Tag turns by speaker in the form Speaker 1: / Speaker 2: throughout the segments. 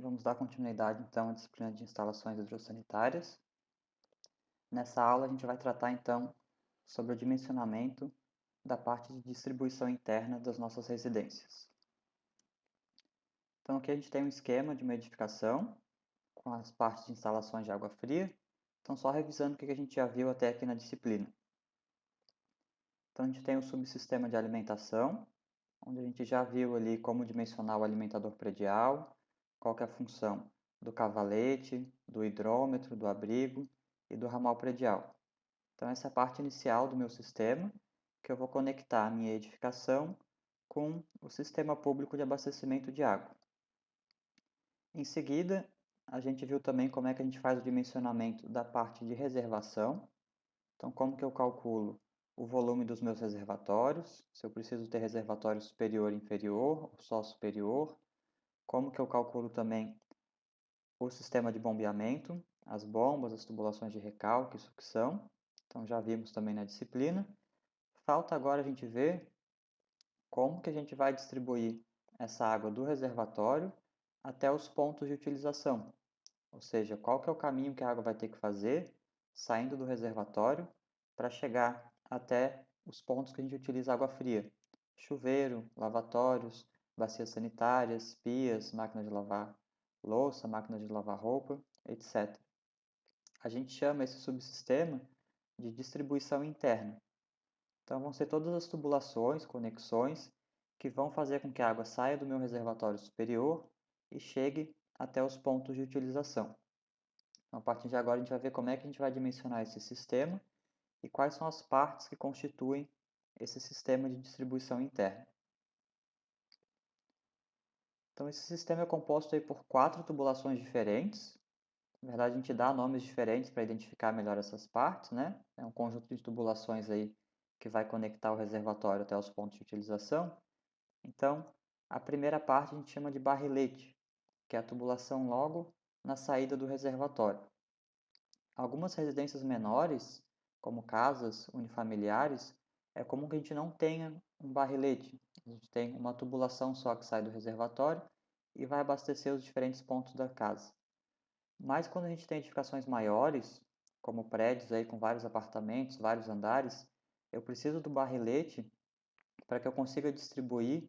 Speaker 1: Vamos dar continuidade então à disciplina de instalações hidrossanitárias. Nessa aula a gente vai tratar então sobre o dimensionamento da parte de distribuição interna das nossas residências. Então aqui a gente tem um esquema de uma edificação com as partes de instalações de água fria. Então só revisando o que a gente já viu até aqui na disciplina. Então a gente tem o subsistema de alimentação, onde a gente já viu ali como dimensionar o alimentador predial, qual que é a função do cavalete, do hidrômetro, do abrigo e do ramal predial. Então essa é a parte inicial do meu sistema, que eu vou conectar a minha edificação com o sistema público de abastecimento de água. Em seguida, a gente viu também como é que a gente faz o dimensionamento da parte de reservação. Então, como que eu calculo o volume dos meus reservatórios, se eu preciso ter reservatório superior e inferior, ou só superior, como que eu calculo também o sistema de bombeamento, as bombas, as tubulações de recalque e sucção. Então, já vimos também na disciplina. Falta agora a gente ver como que a gente vai distribuir essa água do reservatório até os pontos de utilização. Ou seja, qual que é o caminho que a água vai ter que fazer saindo do reservatório para chegar até os pontos que a gente utiliza água fria. Chuveiro, lavatórios, bacias sanitárias, pias, máquina de lavar louça, máquina de lavar roupa, etc. A gente chama esse subsistema de distribuição interna. Então vão ser todas as tubulações, conexões, que vão fazer com que a água saia do meu reservatório superior e chegue até os pontos de utilização. Então, a partir de agora, a gente vai ver como é que a gente vai dimensionar esse sistema e quais são as partes que constituem esse sistema de distribuição interna. Então, esse sistema é composto aí por 4 tubulações diferentes. Na verdade, a gente dá nomes diferentes para identificar melhor essas partes, né? É um conjunto de tubulações aí que vai conectar o reservatório até os pontos de utilização. Então, a primeira parte a gente chama de barrilete, que é a tubulação logo na saída do reservatório. Algumas residências menores, como casas unifamiliares, é comum que a gente não tenha um barrilete. A gente tem uma tubulação só que sai do reservatório e vai abastecer os diferentes pontos da casa. Mas quando a gente tem edificações maiores, como prédios aí com vários apartamentos, vários andares, eu preciso do barrilete para que eu consiga distribuir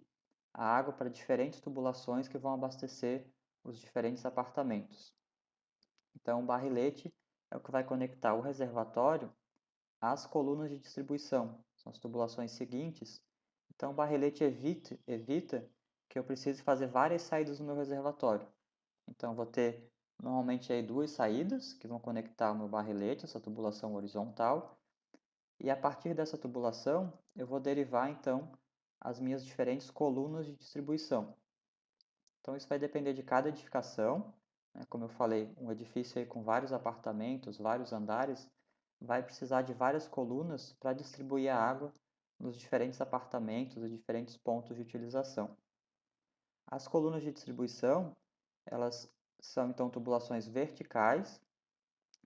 Speaker 1: a água para diferentes tubulações que vão abastecer os diferentes apartamentos. Então, o barrilete é o que vai conectar o reservatório às colunas de distribuição, são as tubulações seguintes. Então, o barrilete evita que eu precise fazer várias saídas no meu reservatório. Então, vou ter normalmente aí 2 saídas que vão conectar o meu barrilete, essa tubulação horizontal, e a partir dessa tubulação eu vou derivar então as minhas diferentes colunas de distribuição. Então, isso vai depender de cada edificação, né? Como eu falei, um edifício aí com vários apartamentos, vários andares, vai precisar de várias colunas para distribuir a água nos diferentes apartamentos e diferentes pontos de utilização. As colunas de distribuição, elas são então tubulações verticais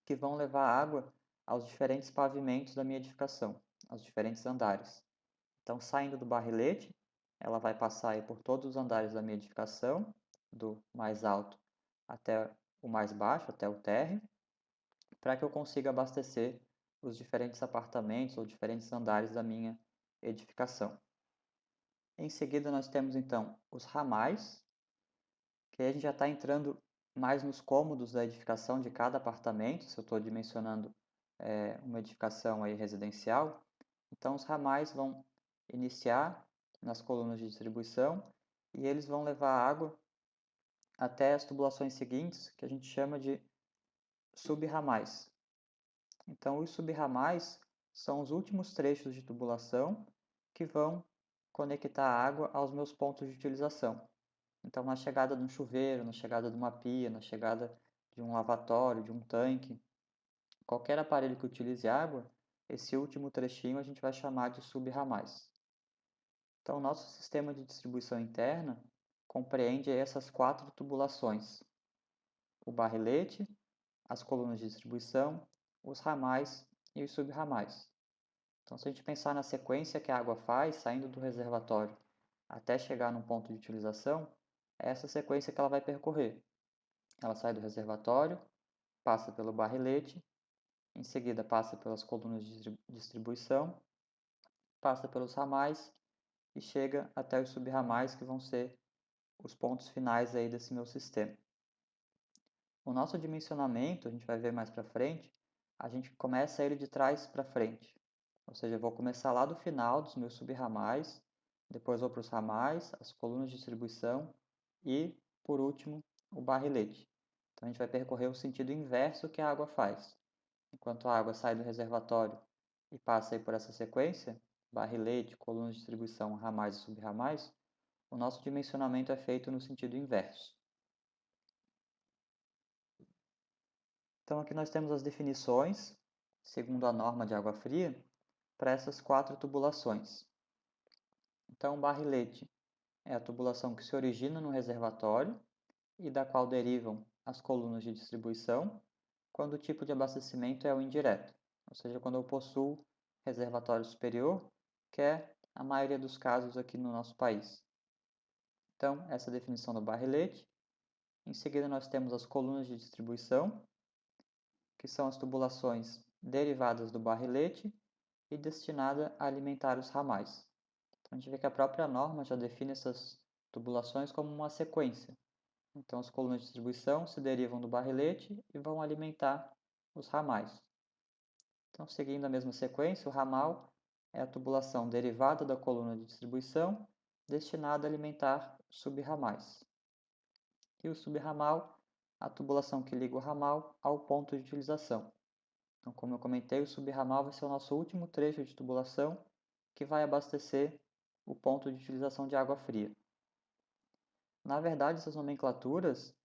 Speaker 1: que vão levar água aos diferentes pavimentos da minha edificação, aos diferentes andares. Então, saindo do barrilete, ela vai passar aí por todos os andares da minha edificação, do mais alto até o mais baixo, até o térreo, para que eu consiga abastecer os diferentes apartamentos ou diferentes andares da minha edificação. Em seguida, nós temos então os ramais, que aí a gente já está entrando mais nos cômodos da edificação de cada apartamento, se eu estou dimensionando uma edificação aí residencial. Então, os ramais vão iniciar nas colunas de distribuição e eles vão levar água até as tubulações seguintes, que a gente chama de subramais. Então, os subramais são os últimos trechos de tubulação que vão conectar a água aos meus pontos de utilização. Então, na chegada de um chuveiro, na chegada de uma pia, na chegada de um lavatório, de um tanque, qualquer aparelho que utilize água, esse último trechinho a gente vai chamar de subramais. Então, o nosso sistema de distribuição interna compreende essas 4 tubulações: o barrilete, as colunas de distribuição, os ramais e os subramais. Então, se a gente pensar na sequência que a água faz, saindo do reservatório até chegar num ponto de utilização, é essa sequência que ela vai percorrer. Ela sai do reservatório, passa pelo barrilete, em seguida passa pelas colunas de distribuição, passa pelos ramais e chega até os subramais, que vão ser os pontos finais aí desse meu sistema. O nosso dimensionamento, a gente vai ver mais para frente, a gente começa ele de trás para frente. Ou seja, eu vou começar lá do final dos meus subramais, depois vou para os ramais, as colunas de distribuição e, por último, o barrilete. Então a gente vai percorrer o sentido inverso que a água faz. Enquanto a água sai do reservatório e passa aí por essa sequência, barrilete, colunas de distribuição, ramais e subramais, o nosso dimensionamento é feito no sentido inverso. Então aqui nós temos as definições, segundo a norma de água fria, para essas 4 tubulações. Então, o barrilete é a tubulação que se origina no reservatório e da qual derivam as colunas de distribuição, quando o tipo de abastecimento é o indireto, ou seja, quando eu possuo reservatório superior, que é a maioria dos casos aqui no nosso país. Então, essa é a definição do barrilete. Em seguida, nós temos as colunas de distribuição, que são as tubulações derivadas do barrilete e destinada a alimentar os ramais. Então, a gente vê que a própria norma já define essas tubulações como uma sequência. Então, as colunas de distribuição se derivam do barrilete e vão alimentar os ramais. Então, seguindo a mesma sequência, o ramal é a tubulação derivada da coluna de distribuição destinada a alimentar subramais. E o subramal, a tubulação que liga o ramal ao ponto de utilização. Então, como eu comentei, o subramal vai ser o nosso último trecho de tubulação que vai abastecer o ponto de utilização de água fria. Na verdade, essas nomenclaturas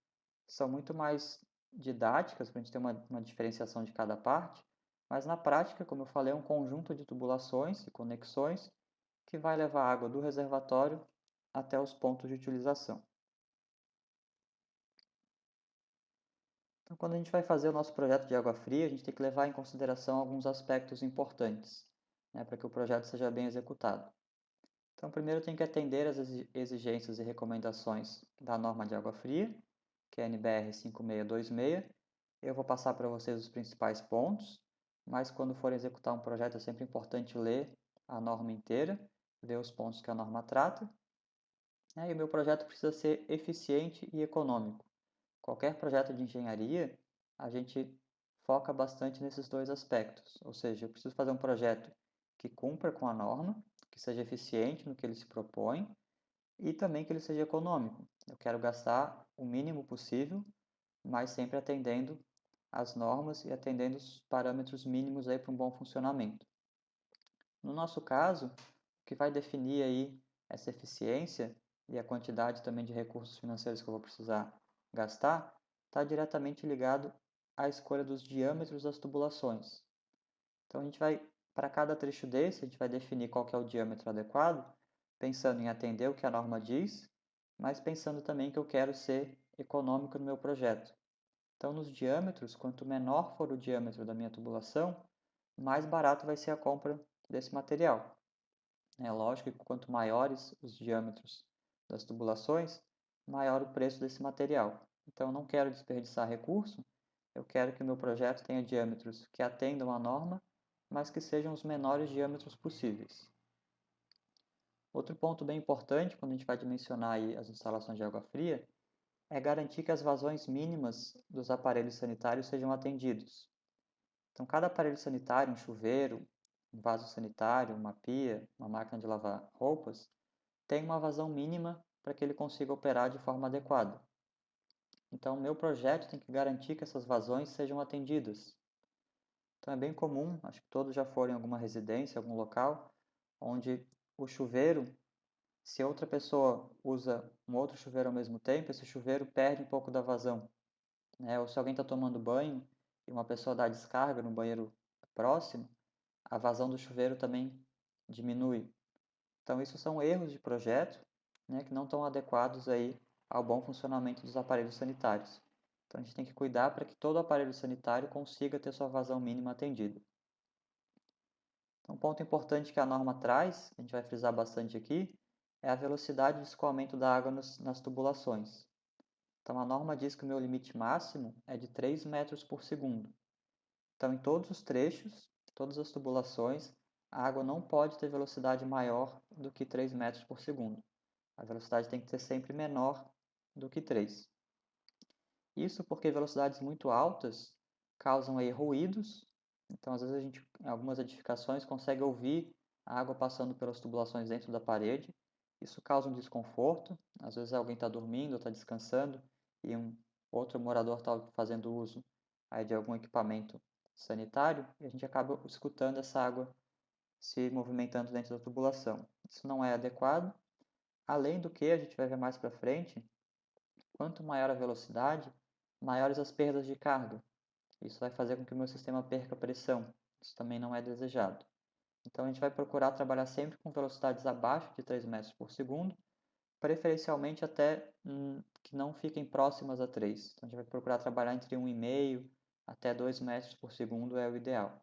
Speaker 1: são muito mais didáticas, para a gente ter uma diferenciação de cada parte, mas na prática, como eu falei, é um conjunto de tubulações e conexões que vai levar a água do reservatório até os pontos de utilização. Então, quando a gente vai fazer o nosso projeto de água fria, a gente tem que levar em consideração alguns aspectos importantes, né, para que o projeto seja bem executado. Então, primeiro tem que atender às exigências e recomendações da norma de água fria, que é a NBR 5626. Eu vou passar para vocês os principais pontos, mas quando for executar um projeto é sempre importante ler a norma inteira, ver os pontos que a norma trata. E o meu projeto precisa ser eficiente e econômico. Qualquer projeto de engenharia, a gente foca bastante nesses dois aspectos. Ou seja, eu preciso fazer um projeto que cumpra com a norma, que seja eficiente no que ele se propõe e também que ele seja econômico. Eu quero gastar o mínimo possível, mas sempre atendendo às normas e atendendo os parâmetros mínimos aí para um bom funcionamento. No nosso caso, o que vai definir aí essa eficiência e a quantidade também de recursos financeiros que eu vou precisar gastar está diretamente ligado à escolha dos diâmetros das tubulações. Então a gente vai, para cada trecho desse, a gente vai definir qual que é o diâmetro adequado, pensando em atender o que a norma diz, mas pensando também que eu quero ser econômico no meu projeto. Então, nos diâmetros, quanto menor for o diâmetro da minha tubulação, mais barato vai ser a compra desse material. É lógico que quanto maiores os diâmetros das tubulações, maior o preço desse material. Então, eu não quero desperdiçar recurso, eu quero que o meu projeto tenha diâmetros que atendam à norma, mas que sejam os menores diâmetros possíveis. Outro ponto bem importante quando a gente vai dimensionar aí as instalações de água fria é garantir que as vazões mínimas dos aparelhos sanitários sejam atendidos. Então, cada aparelho sanitário, um chuveiro, um vaso sanitário, uma pia, uma máquina de lavar roupas, tem uma vazão mínima para que ele consiga operar de forma adequada. Então, o meu projeto tem que garantir que essas vazões sejam atendidas. Então, é bem comum, acho que todos já foram em alguma residência, algum local, onde o chuveiro, se outra pessoa usa um outro chuveiro ao mesmo tempo, esse chuveiro perde um pouco da vazão, né? Ou se alguém está tomando banho e uma pessoa dá descarga no banheiro próximo, a vazão do chuveiro também diminui. Então, isso são erros de projeto, né, que não estão adequados aí ao bom funcionamento dos aparelhos sanitários. Então, a gente tem que cuidar para que todo aparelho sanitário consiga ter sua vazão mínima atendida. Então, um ponto importante que a norma traz, que a gente vai frisar bastante aqui, é a velocidade de escoamento da água nas tubulações. Então, a norma diz que o meu limite máximo é de 3 metros por segundo. Então, em todos os trechos, todas as tubulações, a água não pode ter velocidade maior do que 3 metros por segundo. A velocidade tem que ser sempre menor do que 3. Isso porque velocidades muito altas causam aí ruídos. Então, às vezes, a gente, em algumas edificações, consegue ouvir a água passando pelas tubulações dentro da parede. Isso causa um desconforto. Às vezes, alguém está dormindo ou está descansando e um outro morador está fazendo uso aí de algum equipamento sanitário e a gente acaba escutando essa água se movimentando dentro da tubulação. Isso não é adequado. Além do que, a gente vai ver mais para frente, quanto maior a velocidade, maiores as perdas de carga. Isso vai fazer com que o meu sistema perca pressão. Isso também não é desejado. Então, a gente vai procurar trabalhar sempre com velocidades abaixo de 3 metros por segundo, preferencialmente até que não fiquem próximas a 3. Então, a gente vai procurar trabalhar entre 1,5 até 2 metros por segundo é o ideal.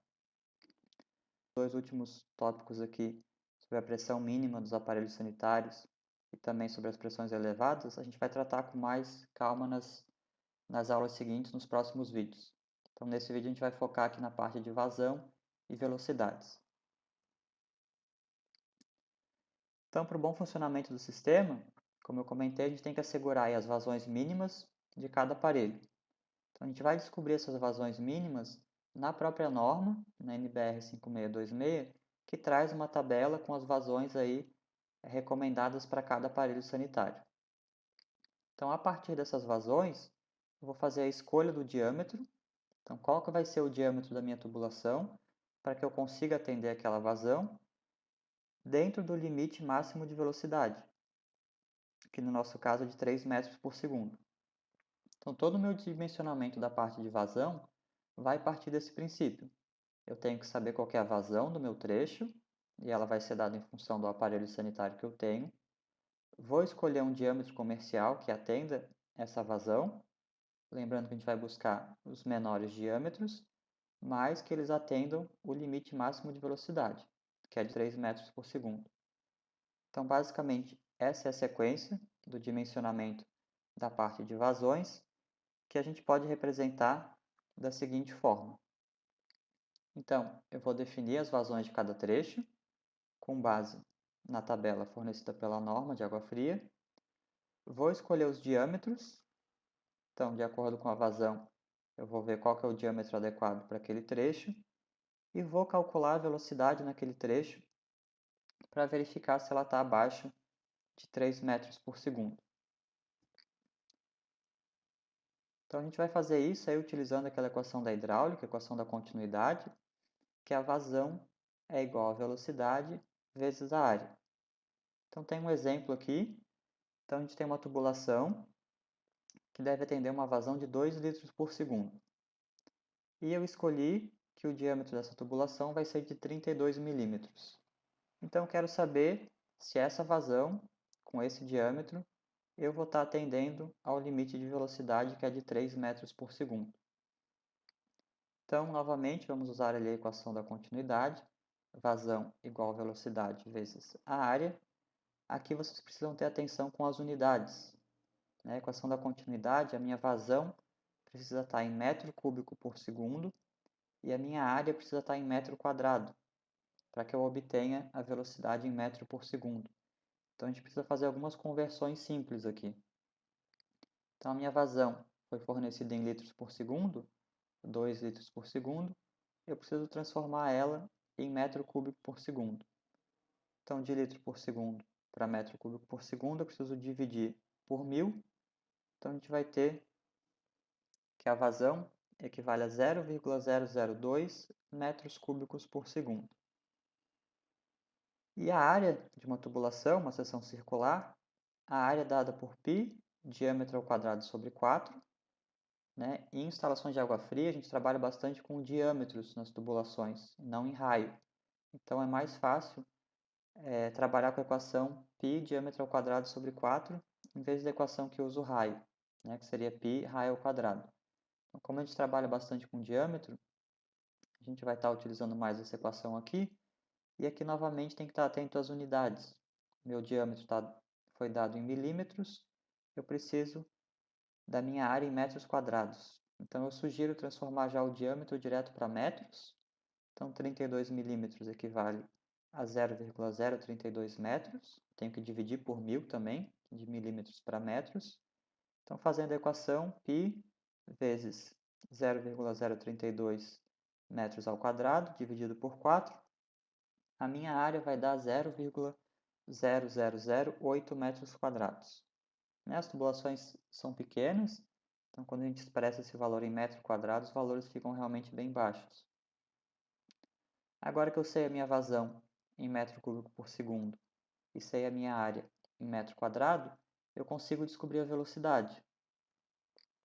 Speaker 1: Dois últimos tópicos aqui sobre a pressão mínima dos aparelhos sanitários e também sobre as pressões elevadas, a gente vai tratar com mais calma nas aulas seguintes, nos próximos vídeos. Então, nesse vídeo a gente vai focar aqui na parte de vazão e velocidades. Então, para o bom funcionamento do sistema, como eu comentei, a gente tem que assegurar aí as vazões mínimas de cada aparelho. Então, a gente vai descobrir essas vazões mínimas na própria norma, na NBR 5626, que traz uma tabela com as vazões aí recomendadas para cada aparelho sanitário. Então, a partir dessas vazões, eu vou fazer a escolha do diâmetro. Então, qual que vai ser o diâmetro da minha tubulação para que eu consiga atender aquela vazão dentro do limite máximo de velocidade, que no nosso caso é de 3 metros por segundo. Então, todo o meu dimensionamento da parte de vazão vai partir desse princípio. Eu tenho que saber qual que é a vazão do meu trecho, e ela vai ser dada em função do aparelho sanitário que eu tenho. Vou escolher um diâmetro comercial que atenda essa vazão, lembrando que a gente vai buscar os menores diâmetros, mas que eles atendam o limite máximo de velocidade, que é de 3 metros por segundo. Então, basicamente, essa é a sequência do dimensionamento da parte de vazões, que a gente pode representar da seguinte forma. Então, eu vou definir as vazões de cada trecho, com base na tabela fornecida pela norma de água fria. Vou escolher os diâmetros. Então, de acordo com a vazão, eu vou ver qual que é o diâmetro adequado para aquele trecho e vou calcular a velocidade naquele trecho para verificar se ela está abaixo de 3 metros por segundo. Então, a gente vai fazer isso aí utilizando aquela equação da hidráulica, a equação da continuidade, que a vazão é igual a velocidade vezes a área. Então, tem um exemplo aqui. Então, a gente tem uma tubulação que deve atender uma vazão de 2 litros por segundo. E eu escolhi que o diâmetro dessa tubulação vai ser de 32 milímetros. Então, eu quero saber se essa vazão, com esse diâmetro, eu vou estar atendendo ao limite de velocidade, que é de 3 metros por segundo. Então, novamente, vamos usar ali a equação da continuidade, vazão igual a velocidade vezes a área. Aqui vocês precisam ter atenção com as unidades. Na equação da continuidade, a minha vazão precisa estar em metro cúbico por segundo e a minha área precisa estar em metro quadrado, para que eu obtenha a velocidade em metro por segundo. Então, a gente precisa fazer algumas conversões simples aqui. Então, a minha vazão foi fornecida em litros por segundo, 2 litros por segundo, eu preciso transformar ela em metro cúbico por segundo. Então, de litro por segundo para metro cúbico por segundo, eu preciso dividir por 1000. Então, a gente vai ter que a vazão equivale a 0,002 metros cúbicos por segundo. E a área de uma tubulação, uma seção circular, a área é dada por π, diâmetro ao quadrado sobre 4. Né? Em instalações de água fria, a gente trabalha bastante com diâmetros nas tubulações, não em raio. Então, é mais fácil trabalhar com a equação π diâmetro ao quadrado sobre 4, em vez da equação que usa o raio, né? Que seria π raio ao quadrado. Então, como a gente trabalha bastante com diâmetro, a gente vai estar utilizando mais essa equação aqui. E aqui, novamente, tem que estar atento às unidades. Meu diâmetro foi dado em milímetros, eu preciso da minha área em metros quadrados. Então, eu sugiro transformar já o diâmetro direto para metros. Então, 32 milímetros equivale a 0,032 metros. Tenho que dividir por 1.000 também, de milímetros para metros. Então, fazendo a equação, π vezes 0,032 metros ao quadrado, dividido por 4, a minha área vai dar 0,0008 metros quadrados. As tubulações são pequenas, então quando a gente expressa esse valor em metro quadrado, os valores ficam realmente bem baixos. Agora que eu sei a minha vazão em metro cúbico por segundo e sei a minha área em metro quadrado, eu consigo descobrir a velocidade.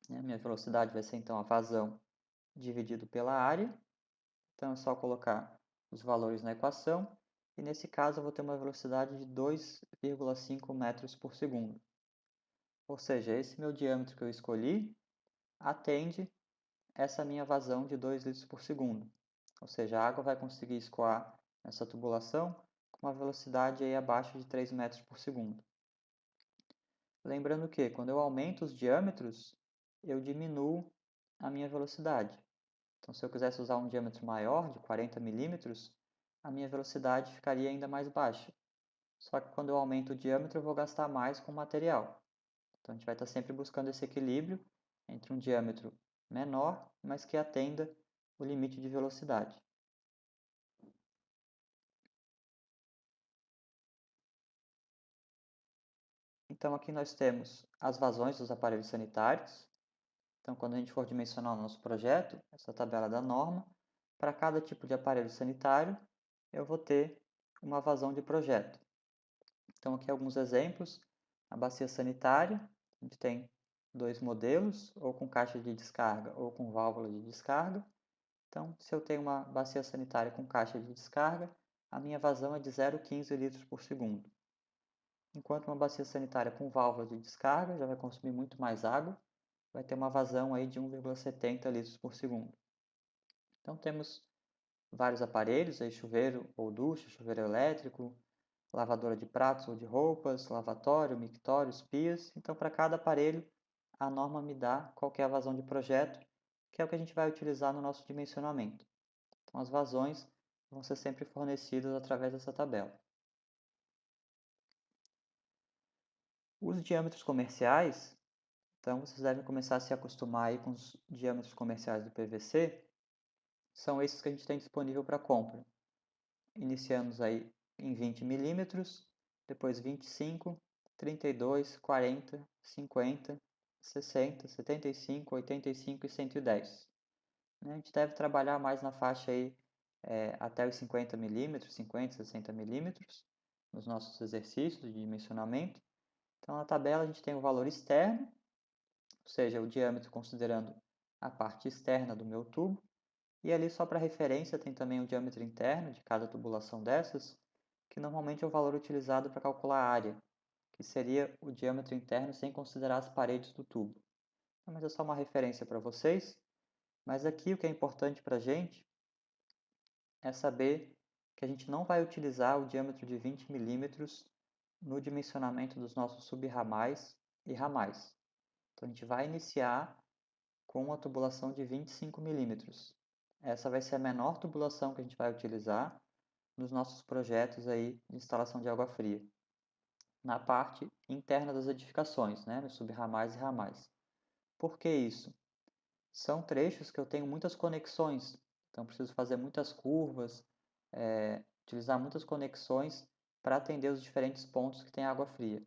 Speaker 1: A minha velocidade vai ser então a vazão dividido pela área. Então é só colocar os valores na equação e nesse caso eu vou ter uma velocidade de 2,5 metros por segundo. Ou seja, esse meu diâmetro que eu escolhi atende essa minha vazão de 2 litros por segundo. Ou seja, a água vai conseguir escoar nessa tubulação com uma velocidade aí abaixo de 3 metros por segundo. Lembrando que, quando eu aumento os diâmetros, eu diminuo a minha velocidade. Então, se eu quisesse usar um diâmetro maior, de 40 milímetros, a minha velocidade ficaria ainda mais baixa. Só que quando eu aumento o diâmetro, eu vou gastar mais com o material. Então, a gente vai estar sempre buscando esse equilíbrio entre um diâmetro menor, mas que atenda o limite de velocidade. Então, aqui nós temos as vazões dos aparelhos sanitários. Então, quando a gente for dimensionar o nosso projeto, essa tabela da norma, para cada tipo de aparelho sanitário, eu vou ter uma vazão de projeto. Então, aqui alguns exemplos. A bacia sanitária, a gente tem dois modelos, ou com caixa de descarga ou com válvula de descarga. Então, se eu tenho uma bacia sanitária com caixa de descarga, a minha vazão é de 0,15 litros por segundo. Enquanto uma bacia sanitária com válvula de descarga já vai consumir muito mais água, vai ter uma vazão aí de 1,70 litros por segundo. Então, temos vários aparelhos, aí chuveiro ou ducha, chuveiro elétrico, lavadora de pratos ou de roupas, lavatório, mictórios, pias. Então, para cada aparelho, a norma me dá qual é a vazão de projeto, que é o que a gente vai utilizar no nosso dimensionamento. Então, as vazões vão ser sempre fornecidas através dessa tabela. Os diâmetros comerciais, então vocês devem começar a se acostumar aí com os diâmetros comerciais do PVC, são esses que a gente tem disponível para compra. Iniciamos aí em 20 milímetros, depois 25, 32, 40, 50, 60, 75, 85 e 110. A gente deve trabalhar mais na faixa aí, até os 50 milímetros, 50, 60 milímetros, nos nossos exercícios de dimensionamento. Então, na tabela a gente tem o valor externo, ou seja, o diâmetro considerando a parte externa do meu tubo. E ali, só para referência, tem também o diâmetro interno de cada tubulação dessas, que normalmente é o valor utilizado para calcular a área, que seria o diâmetro interno sem considerar as paredes do tubo. Mas é só uma referência para vocês. Mas aqui o que é importante para a gente é saber que a gente não vai utilizar o diâmetro de 20 milímetros no dimensionamento dos nossos subramais e ramais. Então, a gente vai iniciar com uma tubulação de 25 milímetros. Essa vai ser a menor tubulação que a gente vai utilizar nos nossos projetos aí de instalação de água fria, na parte interna das edificações, né, nos subramais e ramais. Por que isso? São trechos que eu tenho muitas conexões, então preciso fazer muitas curvas, utilizar muitas conexões para atender os diferentes pontos que tem água fria.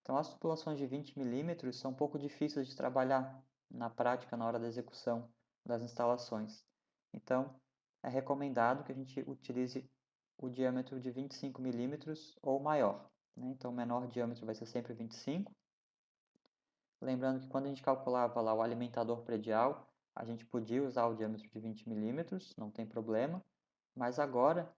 Speaker 1: Então, as tubulações de 20 milímetros são um pouco difíceis de trabalhar na prática na hora da execução das instalações. Então, é recomendado que a gente utilize o diâmetro de 25 milímetros ou maior. Então, o menor diâmetro vai ser sempre 25. Lembrando que quando a gente calculava lá o alimentador predial, a gente podia usar o diâmetro de 20 milímetros, não tem problema. Mas agora,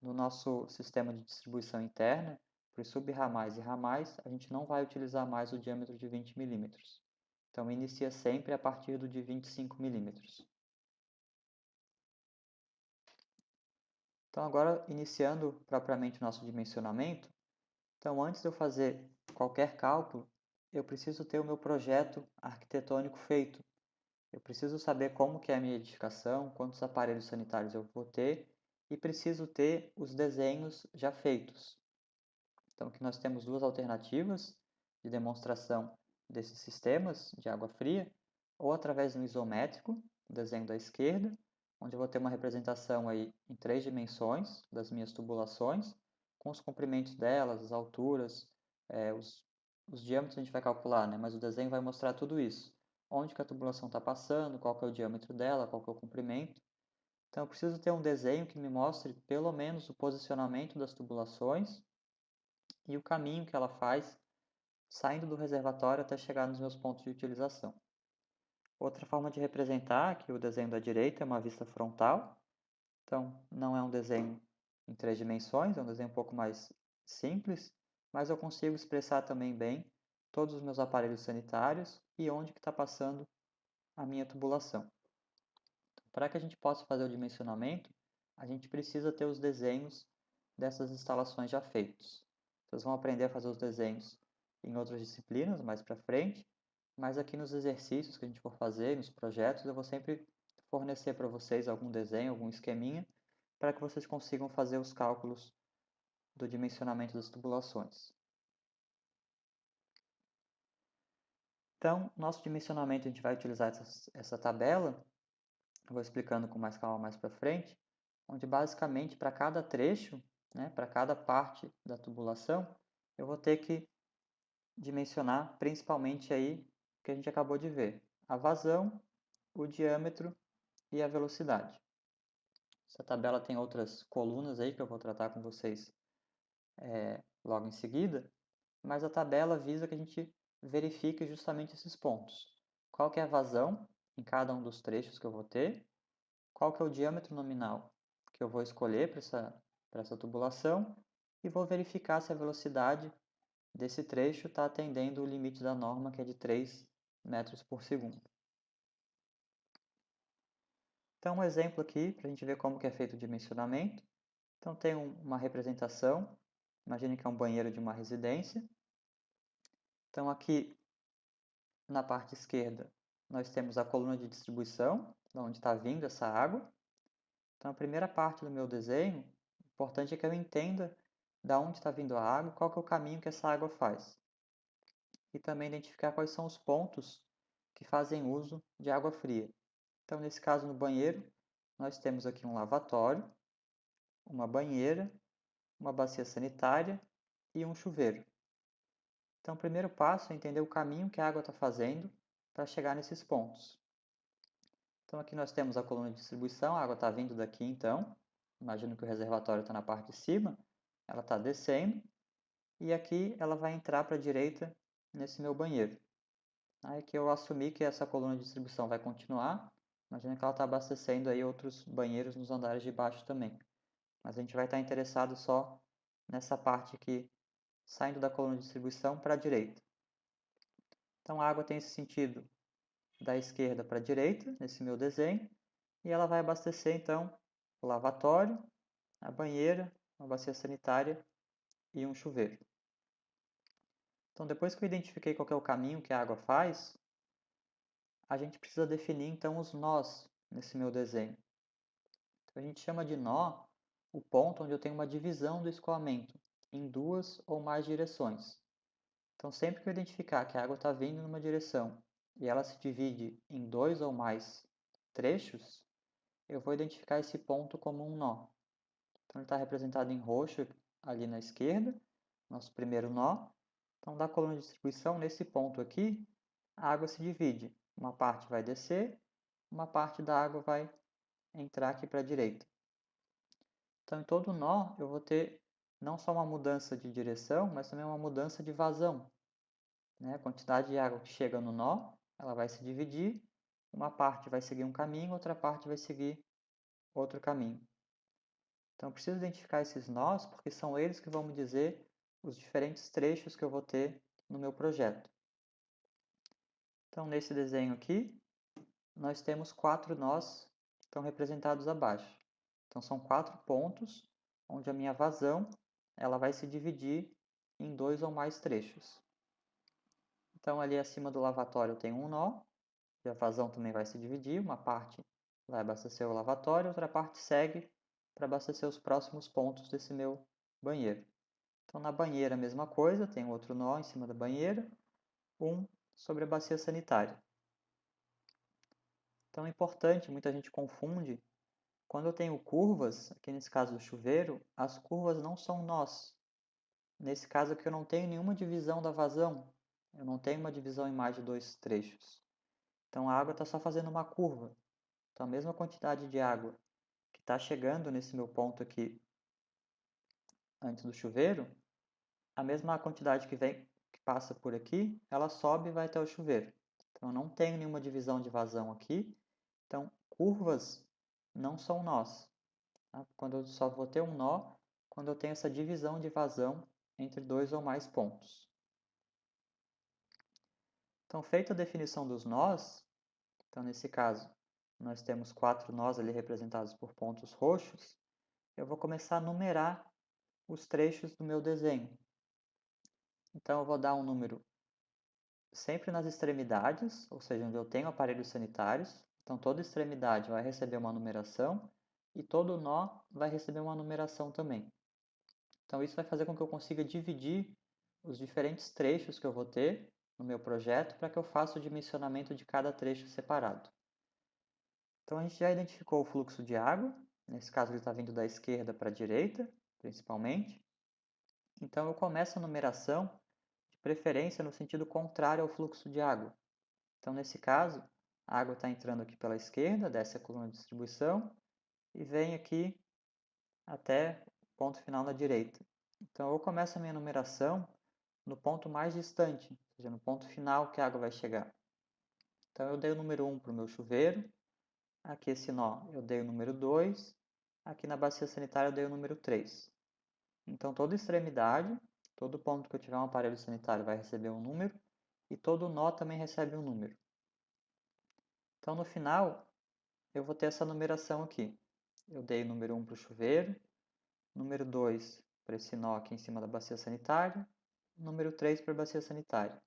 Speaker 1: no nosso sistema de distribuição interna, para os subramais e ramais, a gente não vai utilizar mais o diâmetro de 20 milímetros. Então, inicia sempre a partir do de 25 milímetros. Então, agora, iniciando propriamente o nosso dimensionamento, então, antes de eu fazer qualquer cálculo, eu preciso ter o meu projeto arquitetônico feito. Eu preciso saber como que é a minha edificação, quantos aparelhos sanitários eu vou ter e preciso ter os desenhos já feitos. Então, aqui nós temos duas alternativas de demonstração desses sistemas de água fria, ou através do isométrico, o desenho da esquerda, onde eu vou ter uma representação aí em 3 dimensões das minhas tubulações, com os comprimentos delas, as alturas, os diâmetros a gente vai calcular, né? Mas o desenho vai mostrar tudo isso. Onde que a tubulação está passando, qual que é o diâmetro dela, qual que é o comprimento. Então, eu preciso ter um desenho que me mostre pelo menos o posicionamento das tubulações e o caminho que ela faz saindo do reservatório até chegar nos meus pontos de utilização. Outra forma de representar, aqui o desenho da direita, é uma vista frontal. Então, não é um desenho em 3 dimensões, é um desenho um pouco mais simples, mas eu consigo expressar também bem todos os meus aparelhos sanitários e onde que está passando a minha tubulação. Então, para que a gente possa fazer o dimensionamento, a gente precisa ter os desenhos dessas instalações já feitos. Vocês vão aprender a fazer os desenhos em outras disciplinas mais para frente, mas aqui nos exercícios que a gente for fazer, nos projetos, eu vou sempre fornecer para vocês algum desenho, algum esqueminha, para que vocês consigam fazer os cálculos do dimensionamento das tubulações. Então, nosso dimensionamento a gente vai utilizar essa tabela, eu vou explicando com mais calma mais para frente, onde basicamente para cada trecho, né, para cada parte da tubulação, eu vou ter que dimensionar principalmente aí o que a gente acabou de ver, a vazão, o diâmetro e a velocidade. Essa tabela tem outras colunas aí que eu vou tratar com vocês logo em seguida, mas a tabela visa que a gente verifique justamente esses pontos. Qual que é a vazão em cada um dos trechos que eu vou ter, qual que é o diâmetro nominal que eu vou escolher para essa tubulação e vou verificar se a velocidade desse trecho está atendendo o limite da norma, que é de 3 metros por segundo. Então, um exemplo aqui, para a gente ver como que é feito o dimensionamento. Então, tem uma representação, imagine que é um banheiro de uma residência. Então, aqui na parte esquerda, nós temos a coluna de distribuição, de onde está vindo essa água. Então, a primeira parte do meu desenho, o importante é que eu entenda de onde está vindo a água, qual que é o caminho que essa água faz. E também identificar quais são os pontos que fazem uso de água fria. Então, nesse caso, no banheiro, nós temos aqui um lavatório, uma banheira, uma bacia sanitária e um chuveiro. Então, o primeiro passo é entender o caminho que a água está fazendo para chegar nesses pontos. Então, aqui nós temos a coluna de distribuição, a água está vindo daqui então. Imagino que o reservatório está na parte de cima, ela está descendo e aqui ela vai entrar para a direita nesse meu banheiro. Aí que eu assumi que essa coluna de distribuição vai continuar. Imagina que ela está abastecendo aí outros banheiros nos andares de baixo também. Mas a gente vai estar interessado só nessa parte aqui, saindo da coluna de distribuição para a direita. Então a água tem esse sentido da esquerda para a direita, nesse meu desenho, e ela vai abastecer então o lavatório, a banheira, uma bacia sanitária e um chuveiro. Então depois que eu identifiquei qual é o caminho que a água faz, a gente precisa definir então os nós nesse meu desenho. Então, a gente chama de nó o ponto onde eu tenho uma divisão do escoamento em 2 ou mais direções. Então, sempre que eu identificar que a água está vindo numa direção e ela se divide em 2 ou mais trechos, eu vou identificar esse ponto como um nó. Então, ele está representado em roxo ali na esquerda, nosso primeiro nó. Então, da coluna de distribuição, nesse ponto aqui, a água se divide. Uma parte vai descer, uma parte da água vai entrar aqui para a direita. Então, em todo nó, eu vou ter não só uma mudança de direção, mas também uma mudança de vazão. Né? A quantidade de água que chega no nó, ela vai se dividir, uma parte vai seguir um caminho, outra parte vai seguir outro caminho. Então, eu preciso identificar esses nós, porque são eles que vão me dizer os diferentes trechos que eu vou ter no meu projeto. Então, nesse desenho aqui, nós temos 4 nós que estão representados abaixo. Então, são 4 pontos onde a minha vazão ela vai se dividir em 2 ou mais trechos. Então, ali acima do lavatório eu tenho um nó, e a vazão também vai se dividir, uma parte vai abastecer o lavatório, outra parte segue para abastecer os próximos pontos desse meu banheiro. Então, na banheira a mesma coisa, tem outro nó em cima da banheira, um sobre a bacia sanitária. Então, é importante, muita gente confunde, quando eu tenho curvas, aqui nesse caso do chuveiro, as curvas não são nós. Nesse caso aqui eu não tenho nenhuma divisão da vazão, eu não tenho uma divisão em mais de dois trechos. Então, a água está só fazendo uma curva. Então, a mesma quantidade de água que está chegando nesse meu ponto aqui antes do chuveiro, a mesma quantidade que passa por aqui, ela sobe e vai até o chuveiro. Então, eu não tenho nenhuma divisão de vazão aqui. Então, curvas não são nós. Tá? Quando eu só vou ter um nó, quando eu tenho essa divisão de vazão entre dois ou mais pontos. Então, feita a definição dos nós, então nesse caso, nós temos 4 nós ali representados por pontos roxos, eu vou começar a numerar os trechos do meu desenho. Então, eu vou dar um número sempre nas extremidades, ou seja, onde eu tenho aparelhos sanitários. Então, toda extremidade vai receber uma numeração e todo nó vai receber uma numeração também. Então, isso vai fazer com que eu consiga dividir os diferentes trechos que eu vou ter no meu projeto para que eu faça o dimensionamento de cada trecho separado. Então, a gente já identificou o fluxo de água. Nesse caso, ele está vindo da esquerda para a direita, principalmente. Então, eu começo a numeração, de preferência no sentido contrário ao fluxo de água. Então, nesse caso, a água está entrando aqui pela esquerda, desce a coluna de distribuição e vem aqui até o ponto final na direita. Então, eu começo a minha numeração no ponto mais distante, ou seja, no ponto final que a água vai chegar. Então, eu dei o número 1 para o meu chuveiro, aqui esse nó eu dei o número 2, aqui na bacia sanitária eu dei o número 3. Então, toda extremidade, todo ponto que eu tiver um aparelho sanitário vai receber um número, e todo nó também recebe um número. Então, no final, eu vou ter essa numeração aqui. Eu dei o número 1 para o chuveiro, número 2 para esse nó aqui em cima da bacia sanitária, número 3 para a bacia sanitária,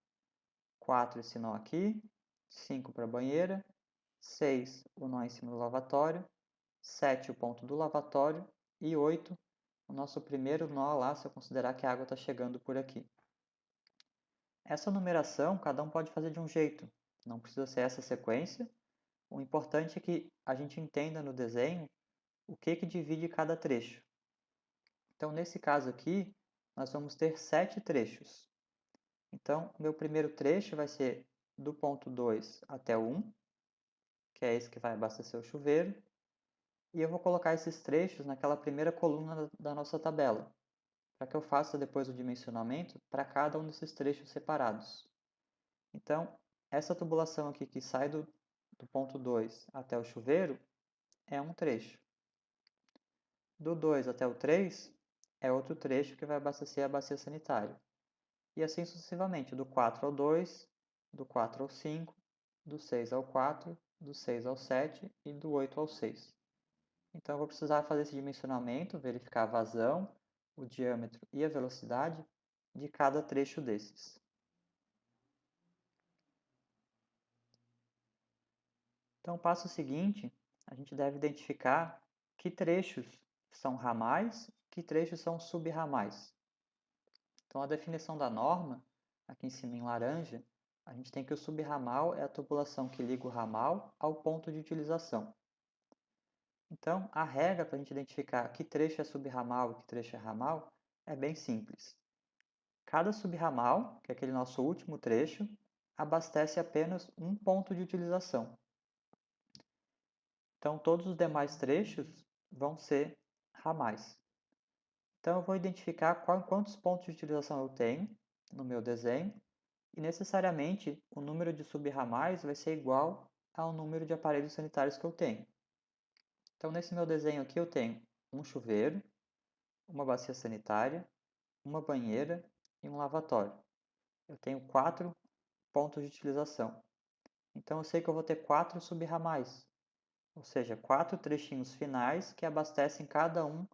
Speaker 1: 4 esse nó aqui, 5 para a banheira, 6 o nó em cima do lavatório, 7 o ponto do lavatório e 8 o nosso primeiro nó lá, se eu considerar que a água está chegando por aqui. Essa numeração, cada um pode fazer de um jeito, não precisa ser essa sequência. O importante é que a gente entenda no desenho o que divide cada trecho. Então, nesse caso aqui, nós vamos ter 7 trechos. Então, meu primeiro trecho vai ser do ponto 2 até o 1, que é esse que vai abastecer o chuveiro. E eu vou colocar esses trechos naquela primeira coluna da nossa tabela, para que eu faça depois o dimensionamento para cada um desses trechos separados. Então, essa tubulação aqui que sai do ponto 2 até o chuveiro é um trecho. Do 2 até o 3 é outro trecho que vai abastecer a bacia sanitária. E assim sucessivamente, do 4 ao 2, do 4 ao 5, do 6 ao 4, do 6 ao 7 e do 8 ao 6. Então, eu vou precisar fazer esse dimensionamento, verificar a vazão, o diâmetro e a velocidade de cada trecho desses. Então, o passo seguinte, a gente deve identificar que trechos são ramais, que trechos são subramais. Então, a definição da norma, aqui em cima em laranja, a gente tem que o subramal é a tubulação que liga o ramal ao ponto de utilização. Então, a regra para a gente identificar que trecho é subramal e que trecho é ramal é bem simples. Cada subramal, que é aquele nosso último trecho, abastece apenas um ponto de utilização. Então, todos os demais trechos vão ser ramais. Então, eu vou identificar quantos pontos de utilização eu tenho no meu desenho e, necessariamente, o número de subramais vai ser igual ao número de aparelhos sanitários que eu tenho. Então, nesse meu desenho aqui, eu tenho um chuveiro, uma bacia sanitária, uma banheira e um lavatório. Eu tenho 4 pontos de utilização. Então, eu sei que eu vou ter 4 subramais, ou seja, 4 trechinhos finais que abastecem cada um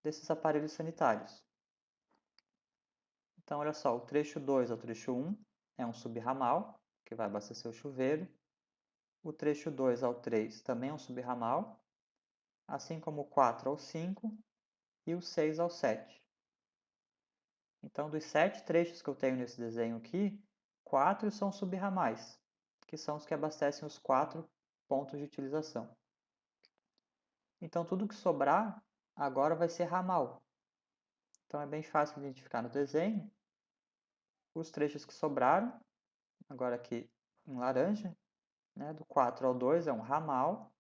Speaker 1: desses aparelhos sanitários. Então, olha só, o trecho 2 é o trecho 1, é um subramal, que vai abastecer o chuveiro. O trecho 2 ao 3 também é um subramal, assim como o 4 ao 5 e o 6 ao 7. Então, dos 7 trechos que eu tenho nesse desenho aqui, 4 são subramais, que são os que abastecem os 4 pontos de utilização. Então, tudo que sobrar agora vai ser ramal. Então, é bem fácil de identificar no desenho. Os trechos que sobraram, agora aqui em laranja, né, do 4 ao 2 é um ramal,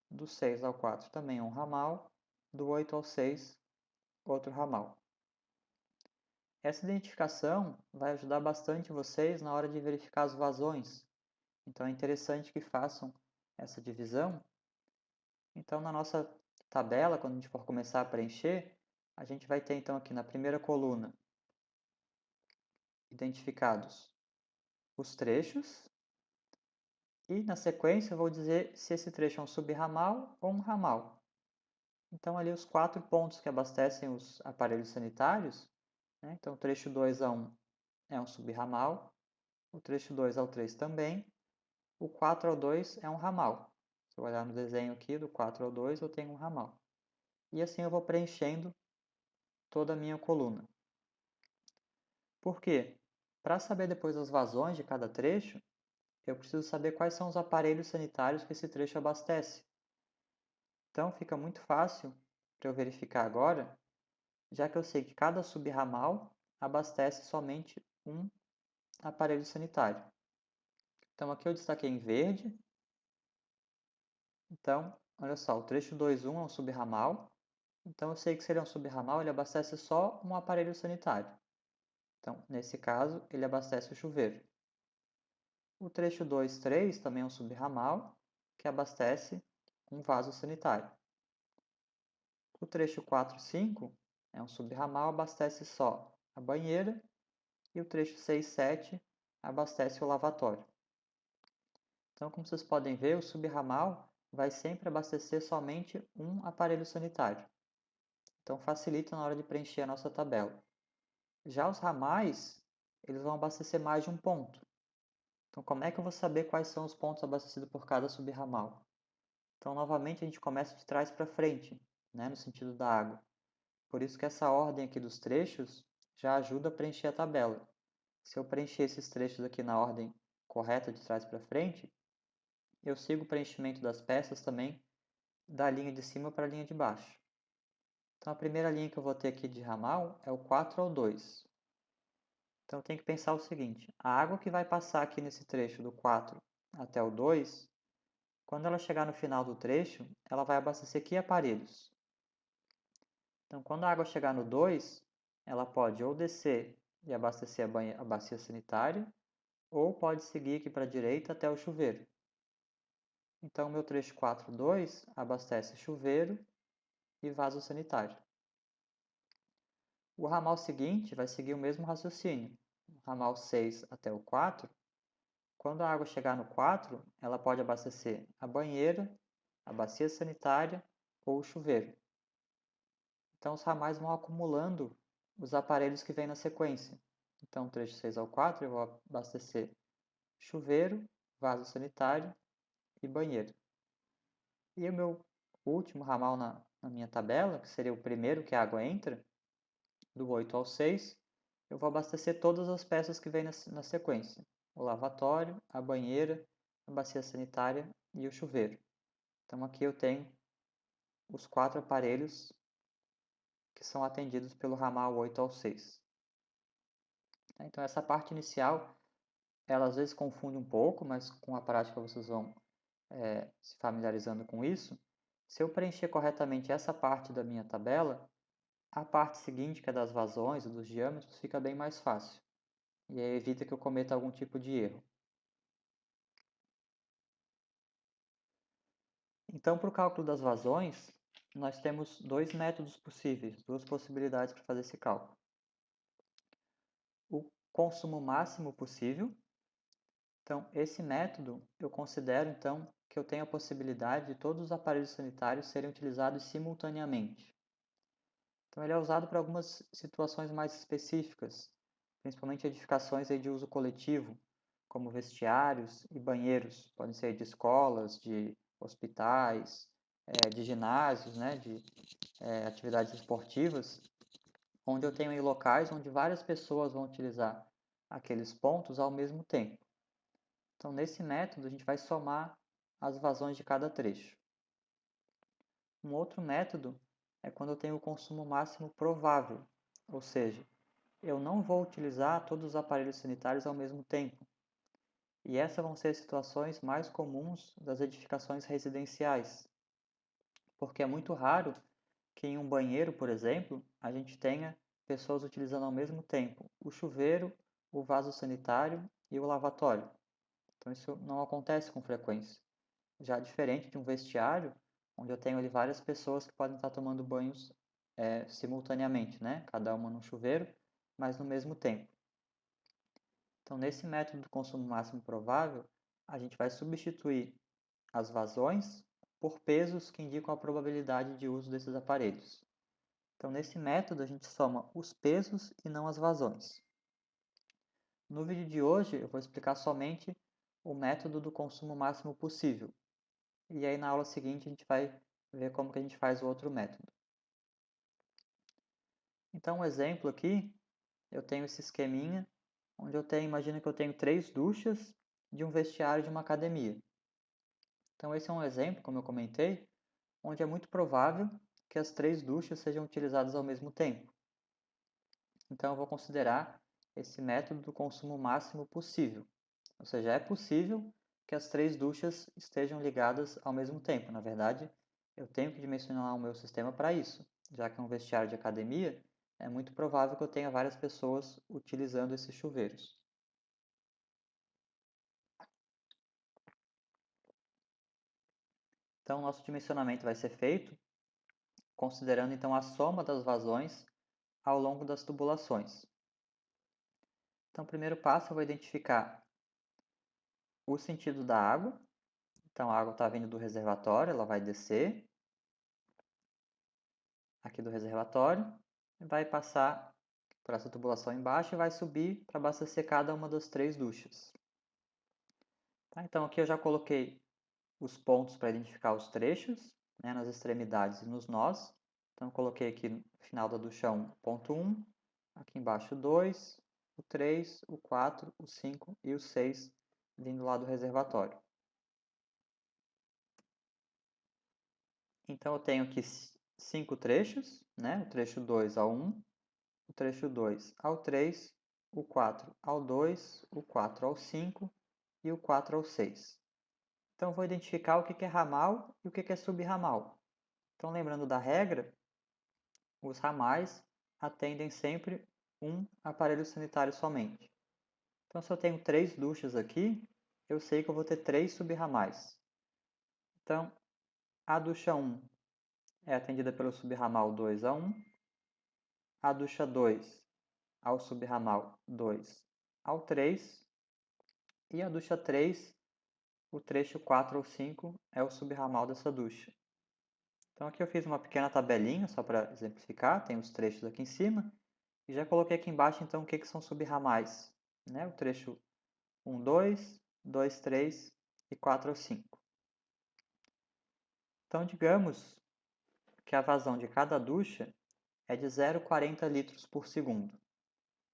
Speaker 1: do 6 ao 4 também é um ramal, do 8 ao 6 outro ramal. Essa identificação vai ajudar bastante vocês na hora de verificar as vazões. Então é interessante que façam essa divisão. Então na nossa tabela, quando a gente for começar a preencher, a gente vai ter então aqui na primeira coluna identificados os trechos e na sequência eu vou dizer se esse trecho é um subramal ou um ramal. Então ali os 4 pontos que abastecem os aparelhos sanitários, né? Então o trecho 2 a 1 é um subramal, o trecho 2 ao 3 também, o 4 ao 2 é um ramal. Se eu olhar no desenho aqui, do 4 ao 2 eu tenho um ramal. E assim eu vou preenchendo toda a minha coluna. Por quê? Para saber depois as vazões de cada trecho, eu preciso saber quais são os aparelhos sanitários que esse trecho abastece. Então fica muito fácil para eu verificar agora, já que eu sei que cada subramal abastece somente um aparelho sanitário. Então aqui eu destaquei em verde. Então, olha só, o trecho 2.1 é um subramal. Então eu sei que se ele é um subramal, ele abastece só um aparelho sanitário. Então, nesse caso, ele abastece o chuveiro. O trecho 2.3 também é um subramal, que abastece um vaso sanitário. O trecho 4.5 é um subramal, abastece só a banheira. E o trecho 6.7 abastece o lavatório. Então, como vocês podem ver, o subramal vai sempre abastecer somente um aparelho sanitário. Então, facilita na hora de preencher a nossa tabela. Já os ramais, eles vão abastecer mais de um ponto. Então, como é que eu vou saber quais são os pontos abastecidos por cada subramal? Então, novamente, a gente começa de trás para frente, né, no sentido da água. Por isso que essa ordem aqui dos trechos já ajuda a preencher a tabela. Se eu preencher esses trechos aqui na ordem correta de trás para frente, eu sigo o preenchimento das peças também da linha de cima para a linha de baixo. Então, a primeira linha que eu vou ter aqui de ramal é o 4 ao 2. Então, tem que pensar o seguinte, a água que vai passar aqui nesse trecho do 4 até o 2, quando ela chegar no final do trecho, ela vai abastecer que aparelhos? Então, quando a água chegar no 2, ela pode ou descer e abastecer a bacia sanitária, ou pode seguir aqui para a direita até o chuveiro. Então, meu trecho 4.2 abastece chuveiro e vaso sanitário. O ramal seguinte vai seguir o mesmo raciocínio. O ramal 6 até o 4, quando a água chegar no 4, ela pode abastecer a banheira, a bacia sanitária ou o chuveiro. Então, os ramais vão acumulando os aparelhos que vêm na sequência. Então, trecho 6 ao 4 eu vou abastecer chuveiro, vaso sanitário e banheiro. E o meu último ramal na minha tabela, que seria o primeiro que a água entra, do 8 ao 6, eu vou abastecer todas as peças que vêm na sequência. O lavatório, a banheira, a bacia sanitária e o chuveiro. Então aqui eu tenho os 4 aparelhos que são atendidos pelo ramal 8 ao 6. Então essa parte inicial, ela às vezes confunde um pouco, mas com a prática vocês vão se familiarizando com isso. Se eu preencher corretamente essa parte da minha tabela, a parte seguinte, que é das vazões e dos diâmetros, fica bem mais fácil. E aí evita que eu cometa algum tipo de erro. Então, para o cálculo das vazões, nós temos dois métodos possíveis, duas possibilidades para fazer esse cálculo. O consumo máximo possível. Então, esse método eu considero então que eu tenho a possibilidade de todos os aparelhos sanitários serem utilizados simultaneamente. Então, ele é usado para algumas situações mais específicas, principalmente edificações aí de uso coletivo, como vestiários e banheiros. Podem ser de escolas, de hospitais, de ginásios, né, de atividades esportivas, onde eu tenho aí locais onde várias pessoas vão utilizar aqueles pontos ao mesmo tempo. Então, nesse método, a gente vai somar as vazões de cada trecho. Um outro método é quando eu tenho o consumo máximo provável, ou seja, eu não vou utilizar todos os aparelhos sanitários ao mesmo tempo. E essas vão ser as situações mais comuns das edificações residenciais, porque é muito raro que em um banheiro, por exemplo, a gente tenha pessoas utilizando ao mesmo tempo o chuveiro, o vaso sanitário e o lavatório. Então isso não acontece com frequência. Já diferente de um vestiário, onde eu tenho ali várias pessoas que podem estar tomando banhos simultaneamente, né? Cada uma no chuveiro, mas no mesmo tempo. Então, nesse método do consumo máximo provável, a gente vai substituir as vazões por pesos que indicam a probabilidade de uso desses aparelhos. Então, nesse método, a gente soma os pesos e não as vazões. No vídeo de hoje, eu vou explicar somente o método do consumo máximo possível. E aí, na aula seguinte, a gente vai ver como que a gente faz o outro método. Então, um exemplo aqui, eu tenho esse esqueminha, onde imagina que eu tenho 3 duchas de um vestiário de uma academia. Então, esse é um exemplo, como eu comentei, onde é muito provável que as 3 duchas sejam utilizadas ao mesmo tempo. Então, eu vou considerar esse método do consumo máximo possível. Ou seja, é possível que as 3 duchas estejam ligadas ao mesmo tempo. Na verdade, eu tenho que dimensionar o meu sistema para isso, já que é um vestiário de academia, é muito provável que eu tenha várias pessoas utilizando esses chuveiros. Então, nosso dimensionamento vai ser feito considerando então a soma das vazões ao longo das tubulações. Então, o primeiro passo eu vou identificar o sentido da água. Então, a água está vindo do reservatório, ela vai descer aqui do reservatório, vai passar por essa tubulação embaixo e vai subir para abastecer cada uma das 3 duchas. Tá? Então, aqui eu já coloquei os pontos para identificar os trechos, né, nas extremidades e nos nós. Então, eu coloquei aqui no final da ducha 1, ponto 1, aqui embaixo 2, o 3, o 4, o 5 e o 6, vindo lá do reservatório. Então, eu tenho aqui 5 trechos, né? O trecho 2 ao 1, o trecho 2 ao 3, o 4 ao 2, o 4 ao 5 e o 4 ao 6. Então, vou identificar o que é ramal e o que é subramal. Então, lembrando da regra, os ramais atendem sempre um aparelho sanitário somente. Então, se eu tenho 3 duchas aqui, eu sei que eu vou ter 3 subramais. Então, a ducha 1 é atendida pelo subramal 2 a 1, a ducha 2 ao subramal 2 ao 3 e a ducha 3, o trecho 4 ou 5 é o subramal dessa ducha. Então aqui eu fiz uma pequena tabelinha só para exemplificar, tem os trechos aqui em cima e já coloquei aqui embaixo então o que são subramais, né? O trecho 1, 2, 2, 3 e 4 ou 5. Então digamos que a vazão de cada ducha é de 0,40 litros por segundo.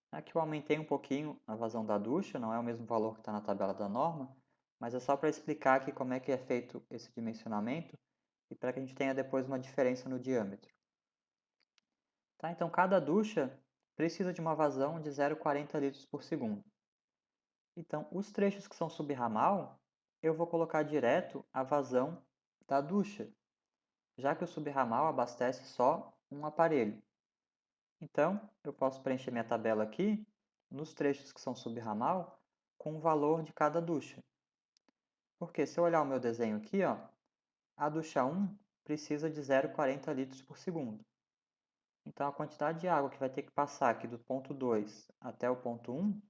Speaker 1: Aqui eu aumentei um pouquinho a vazão da ducha, não é o mesmo valor que está na tabela da norma, mas é só para explicar aqui como é que é feito esse dimensionamento e para que a gente tenha depois uma diferença no diâmetro. Tá? Então, cada ducha precisa de uma vazão de 0,40 litros por segundo. Então, os trechos que são subramal, eu vou colocar direto a vazão da ducha, já que o subramal abastece só um aparelho. Então, eu posso preencher minha tabela aqui, nos trechos que são subramal, com o valor de cada ducha. Porque se eu olhar o meu desenho aqui, ó, a ducha 1 precisa de 0,40 litros por segundo. Então, a quantidade de água que vai ter que passar aqui do ponto 2 até o ponto 1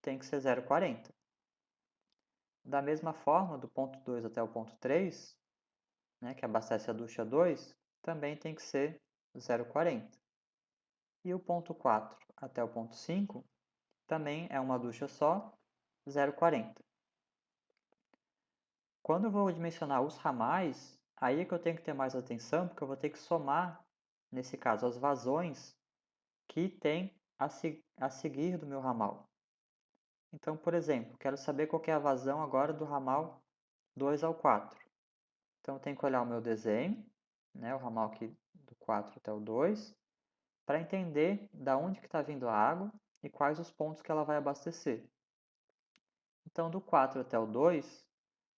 Speaker 1: tem que ser 0,40. Da mesma forma, do ponto 2 até o ponto 3, né, que abastece a ducha 2, também tem que ser 0,40. E o ponto 4 até o ponto 5 também é uma ducha só, 0,40. Quando eu vou dimensionar os ramais, aí é que eu tenho que ter mais atenção, porque eu vou ter que somar, nesse caso, as vazões que tem a seguir do meu ramal. Então, por exemplo, quero saber qual que é a vazão agora do ramal 2 ao 4. Então, eu tenho que olhar o meu desenho, né, o ramal aqui do 4 até o 2, para entender da onde que está vindo a água e quais os pontos que ela vai abastecer. Então, do 4 até o 2,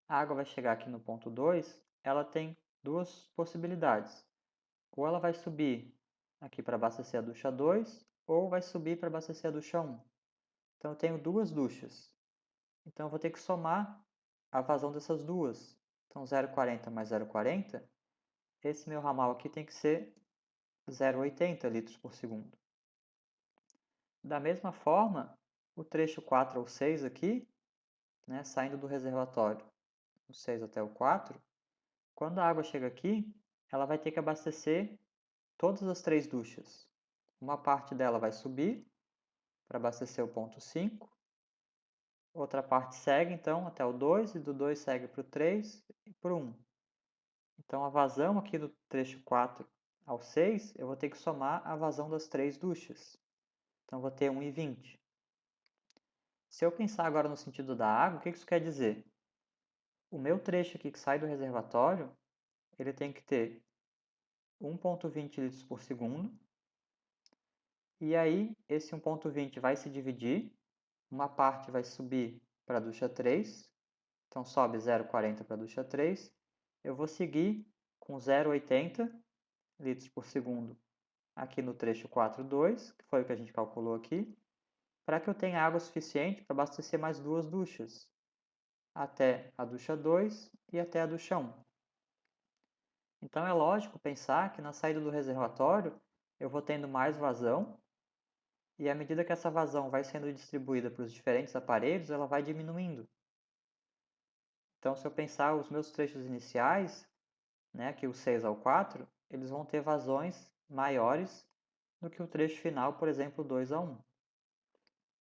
Speaker 1: a água vai chegar aqui no ponto 2, ela tem duas possibilidades. Ou ela vai subir aqui para abastecer a ducha 2, ou vai subir para abastecer a ducha 1. Então, eu tenho duas duchas. Então, eu vou ter que somar a vazão dessas duas. Então, 0,40 mais 0,40, esse meu ramal aqui tem que ser 0,80 litros por segundo. Da mesma forma, o trecho 4 ao 6 aqui, né, saindo do reservatório, do 6 até o 4, quando a água chega aqui, ela vai ter que abastecer todas as três duchas. Uma parte dela vai subir para abastecer o ponto 5, outra parte segue então até o 2, e do 2 segue para o 3 e para o 1. Então a vazão aqui do trecho 4 ao 6, eu vou ter que somar a vazão das três duchas. Então vou ter 1,20. Se eu pensar agora no sentido da água, o que isso quer dizer? O meu trecho aqui que sai do reservatório, ele tem que ter 1,20 litros por segundo. E aí, esse 1,20 vai se dividir. Uma parte vai subir para a ducha 3. Então, sobe 0,40 para a ducha 3. Eu vou seguir com 0,80 litros por segundo aqui no trecho 4,2, que foi o que a gente calculou aqui, para que eu tenha água suficiente para abastecer mais duas duchas, até a ducha 2 e até a ducha 1. Então é lógico pensar que na saída do reservatório eu vou tendo mais vazão, e à medida que essa vazão vai sendo distribuída para os diferentes aparelhos, ela vai diminuindo. Então, se eu pensar os meus trechos iniciais, né, aqui o 6 ao 4, eles vão ter vazões maiores do que o trecho final, por exemplo, 2 a 1.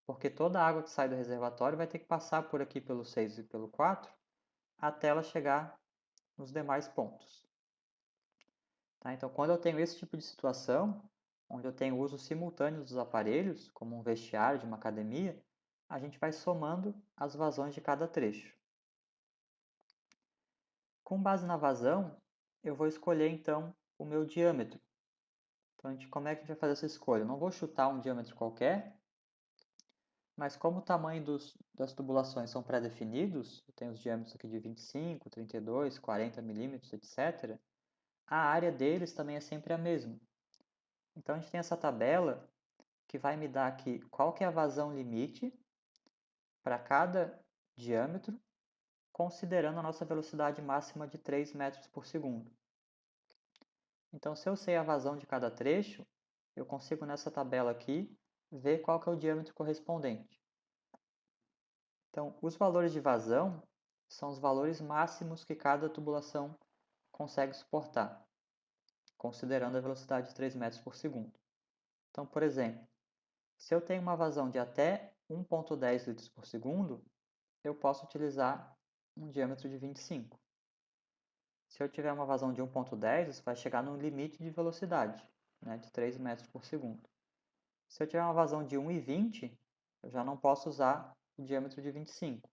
Speaker 1: Porque toda a água que sai do reservatório vai ter que passar por aqui pelo 6 e pelo 4 até ela chegar nos demais pontos. Tá? Então, quando eu tenho esse tipo de situação, onde eu tenho uso simultâneo dos aparelhos, como um vestiário de uma academia, a gente vai somando as vazões de cada trecho. Com base na vazão, eu vou escolher então o meu diâmetro. Então, como é que a gente vai fazer essa escolha? Eu não vou chutar um diâmetro qualquer, mas como o tamanho das tubulações são pré-definidos, eu tenho os diâmetros aqui de 25, 32, 40 milímetros, etc., a área deles também é sempre a mesma. Então, a gente tem essa tabela que vai me dar aqui qual que é a vazão limite para cada diâmetro, considerando a nossa velocidade máxima de 3 metros por segundo. Então, se eu sei a vazão de cada trecho, eu consigo nessa tabela aqui ver qual que é o diâmetro correspondente. Então, os valores de vazão são os valores máximos que cada tubulação consegue suportar, considerando a velocidade de 3 metros por segundo. Então, por exemplo, se eu tenho uma vazão de até 1,10 litros por segundo, eu posso utilizar um diâmetro de 25. Se eu tiver uma vazão de 1,10, isso vai chegar no limite de velocidade, né, de 3 metros por segundo. Se eu tiver uma vazão de 1,20, eu já não posso usar o diâmetro de 25.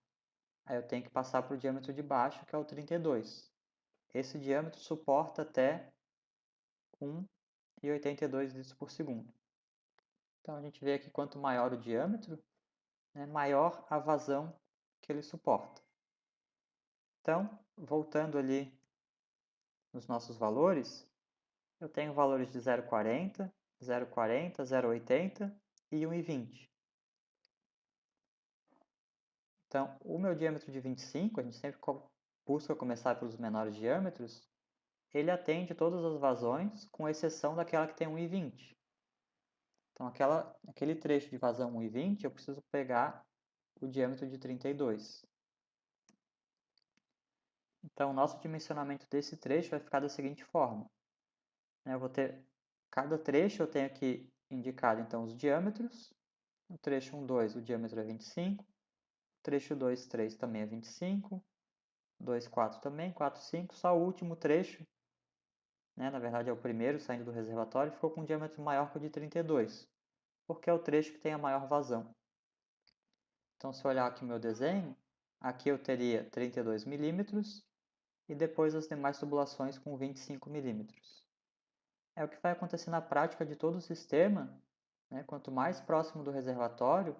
Speaker 1: Aí eu tenho que passar para o diâmetro de baixo, que é o 32. Esse diâmetro suporta até 1,82 litros por segundo. Então a gente vê aqui quanto maior o diâmetro, né, maior a vazão que ele suporta. Então, voltando ali nos nossos valores, eu tenho valores de 0,40, 0,40, 0,80 e 1,20. Então, o meu diâmetro de 25, a gente sempre busca começar pelos menores diâmetros, ele atende todas as vazões, com exceção daquela que tem 1,20. Então, aquele trecho de vazão 1,20, eu preciso pegar o diâmetro de 32. Então, o nosso dimensionamento desse trecho vai ficar da seguinte forma. Eu vou ter, cada trecho eu tenho aqui indicado então os diâmetros. No trecho 1,2 o diâmetro é 25, trecho 2, 3 também é 25, 2, 4 também, 4, 5, só o último trecho, né, na verdade é o primeiro saindo do reservatório, ficou com um diâmetro maior que o de 32, porque é o trecho que tem a maior vazão. Então, se eu olhar aqui o meu desenho, aqui eu teria 32 milímetros e depois as demais tubulações com 25 milímetros. É o que vai acontecer na prática de todo o sistema, né? Quanto mais próximo do reservatório,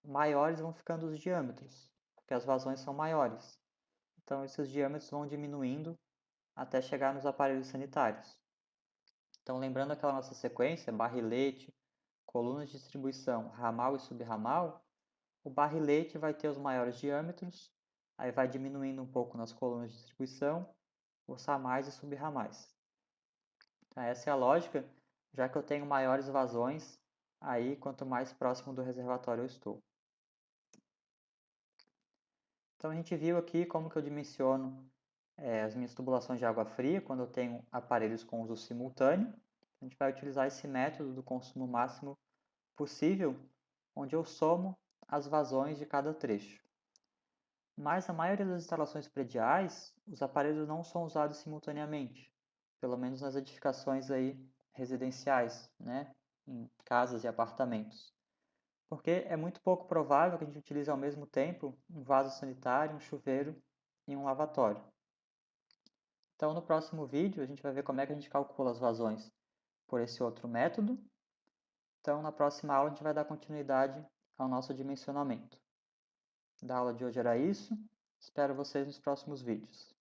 Speaker 1: maiores vão ficando os diâmetros, porque as vazões são maiores. Então, esses diâmetros vão diminuindo até chegar nos aparelhos sanitários. Então, lembrando aquela nossa sequência, barrilete, colunas de distribuição, ramal e subramal, o barrilete vai ter os maiores diâmetros, aí vai diminuindo um pouco nas colunas de distribuição, os ramais e subramais. Então, essa é a lógica, já que eu tenho maiores vazões, aí quanto mais próximo do reservatório eu estou. Então, a gente viu aqui como que eu dimensiono as minhas tubulações de água fria quando eu tenho aparelhos com uso simultâneo. A gente vai utilizar esse método do consumo máximo possível, onde eu somo as vazões de cada trecho. Mas na maioria das instalações prediais, os aparelhos não são usados simultaneamente, pelo menos nas edificações aí residenciais, né, em casas e apartamentos. Porque é muito pouco provável que a gente utilize ao mesmo tempo um vaso sanitário, um chuveiro e um lavatório. Então, no próximo vídeo, a gente vai ver como é que a gente calcula as vazões por esse outro método. Então, na próxima aula, a gente vai dar continuidade ao nosso dimensionamento. Da aula de hoje era isso. Espero vocês nos próximos vídeos.